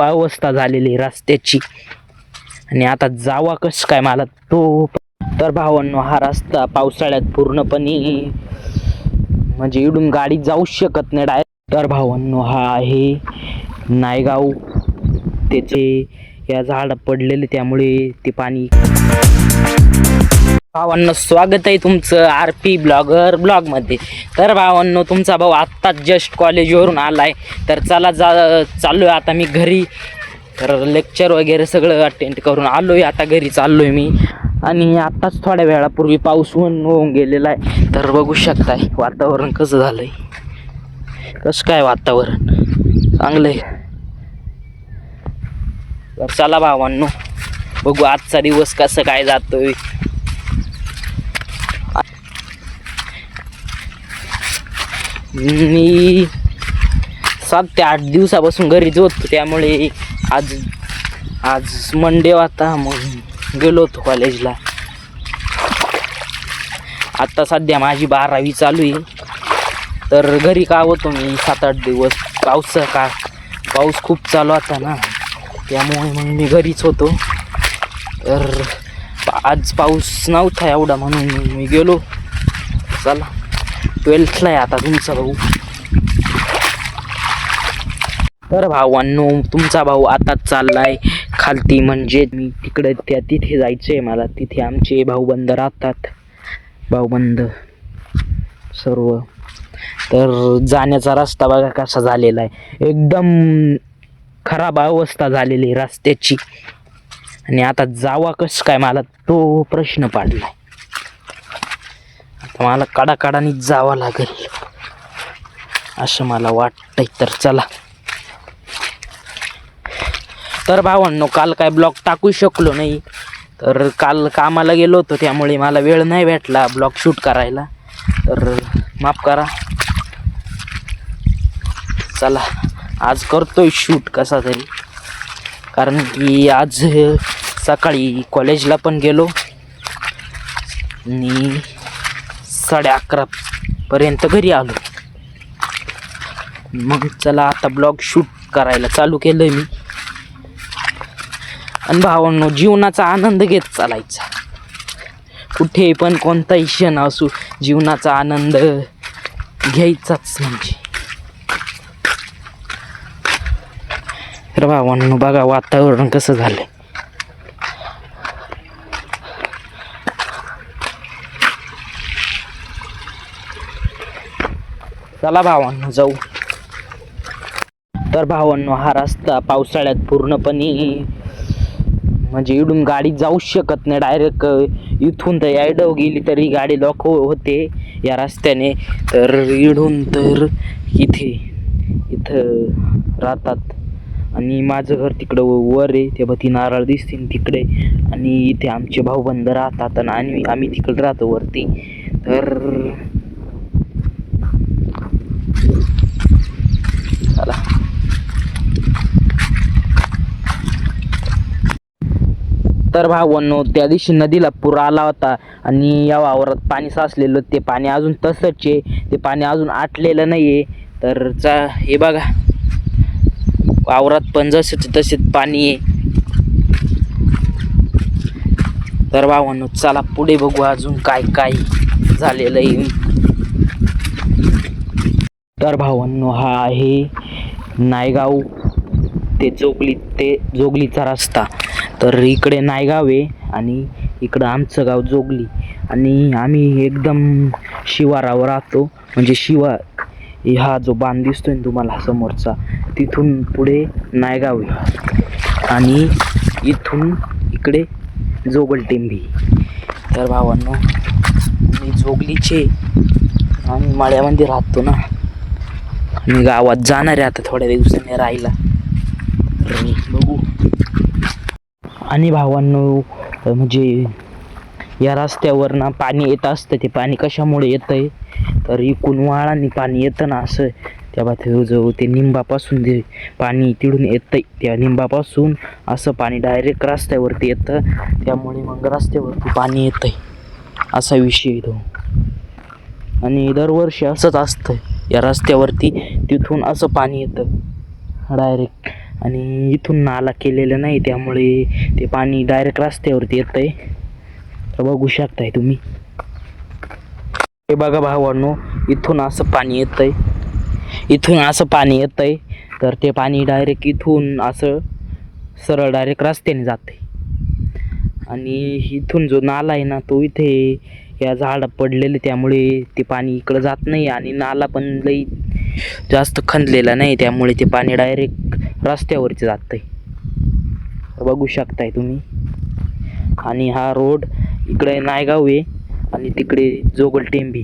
अवस्था झालेली रस्त्याची आणि आता जावा कस काय मला तो. तर भावांनो, हा रस्ता पावसाळ्यात पूर्णपणे म्हणजे इकडून गाडी जाऊ शकत नाही डायरेक्ट. तर भावांनो, हा आहे नायगाव. त्याचे या झाड पडलेले त्यामुळे ते पाणी. भावांनो, स्वागत आहे तुमचं RP ब्लॉगर ब्लॉगमध्ये. तर भावांनो, तुमचा भाऊ आत्ताच जस्ट कॉलेजवरून आलाय. तर चला चाललोय आता मी घरी. तर लेक्चर वगैरे सगळं अटेंड करून आलोय, आता घरी चाललोय मी. आणि आत्ताच थोड्या वेळापूर्वी पाऊस होऊन गेलेला आहे. तर बघू शकताय वातावरण कसं झालंय. कसं काय वातावरण चांगलंय. तर चला भावांनो, बघू आजचा दिवस कसं काय जातोय. मी 7 ते 8 दिवसापासून घरीच होतो, त्यामुळे आज मंडे होता, मग गेलो होतो कॉलेजला. आता सध्या माझी 12वी चालू आहे. तर घरी का होतो मी 7-8 दिवस. पाऊस खूप चालू होता ना, त्यामुळे मग मी घरीच होतो. तर आज पाऊस नव्हता एवढा म्हणून मी गेलो. चला, 12thला आहे आता तुमचा भाऊ. तर भावांनो, तुमचा भाऊ आताच चाललाय खालती, म्हणजे मी तिथे जायचंय मला. तिथे आमचे भाऊबंद राहतात, भाऊबंद सर्व. तर जाण्याचा रस्ता बघा कसा झालेला आहे, एकदम खराब अवस्था झालेली रस्त्याची. आणि आता जावा कस काय मला तो प्रश्न पडलाय. आता मला काडाकाडानीच जावं लागेल असं मला वाटतंय. तर चला. तर भावांनो, काल काय ब्लॉग टाकू शकलो नाही. तर काल कामाला गेलो होतो, त्यामुळे मला वेळ नाही भेटला ब्लॉग शूट करायला. तर माफ करा. चला, आज करतोय शूट कसा तरी, कारण की आज सकाळी कॉलेजला पण गेलो आणि 11:30 पर्यंत घरी आलो. मग चला आता ब्लॉग शूट करायला चालू केलंय मी. आणि भावांनो, जीवनाचा आनंद घेत चालायचा. कुठे पण कोणताही क्षण असू, जीवनाचा आनंद घ्यायचाच म्हणजे. तर भावांनो, बघा वातावरण कसं झालंय. चला भावांनो, जाऊ. तर भावांनो, हा रस्ता पावसाळ्यात पूर्णपणे म्हणजे इकडून गाडी जाऊ शकत नाही डायरेक्ट. इथून तर यायडव गेली तरी गाडी लॉक होते या रस्त्याने. तर इडून तर इथं राहतात. आणि माझं घर तिकडं वर आहे, ते बघ ती नारळ दिसतील तिकडे. आणि इथे आमचे भाऊबंद राहतात आणि आम्ही तिकडे राहतो वरती. तर चला. तर भावांनो, त्या दिवशी नदीला पूर आला होता आणि या वावरात पाणी साचलेलं. ते पाणी अजून तसंच आहे, ते पाणी अजून आटलेलं नाहीये. तर हे बघा, वावरात पण तसेच पाणी आहे. तर भावांनो, चला पुढे बघू अजून काय काय झालेलं आहे. तर भावांनो, हा आहे नायगाव ते जोगलीचा रस्ता. तर इकडे नायगाव आहे आणि इकडं आमचं गाव जोगली. आणि आम्ही एकदम शिवारावर राहतो, म्हणजे हा जो बांध दिसतोय ना तुम्हाला समोरचा, तिथून पुढे नायगाव आहे आणि इथून इकडे जोगलटेंबी. तर भावांनो, मी जोगलीचे, आम्ही माळ्यामध्ये राहतो ना. मी गावात जाणार आहे आता थोड्या दिवसांनी राहायला. बघू. आणि भावांनो, म्हणजे या रस्त्यावर ना पाणी येत असतं. ते पाणी कशामुळे येतंय, तर इकडून वाळाने पाणी येतं ना असं. त्या जो ते निंबापासून जे पाणी तिडून येतंय, त्या निंबापासून असं पाणी डायरेक्ट रस्त्यावरती येतं. त्यामुळे मग रस्त्यावरती पाणी येतंय, असा विषय तो. आणि दरवर्षी असंच असतं या रस्त्यावरती, तिथून असं पाणी येतं डायरेक्ट. आणि इथून नाला केलेलं नाही, त्यामुळे ते पाणी डायरेक्ट रस्त्यावरती येत आहे. तर बघू शकताय तुम्ही. हे बघा भावांनो, इथून असं पाणी येत आहे, इथून असं पाणी येत आहे. तर ते पाणी डायरेक्ट इथून असं सरळ डायरेक्ट रस्त्याने जाते. आणि इथून जो नाला आहे ना, तो इथे या झाड पडलेले, त्यामुळे ते पाणी इकडं जात नाही. आणि नाला पण लई जास्त खणलेला नाही, त्यामुळे ते पाणी डायरेक्ट रस्त्यावरती जातंय. बघू शकताय तुम्ही. आणि हा रोड इकडे नायगाव आहे आणि तिकडे जोगलटेंबी.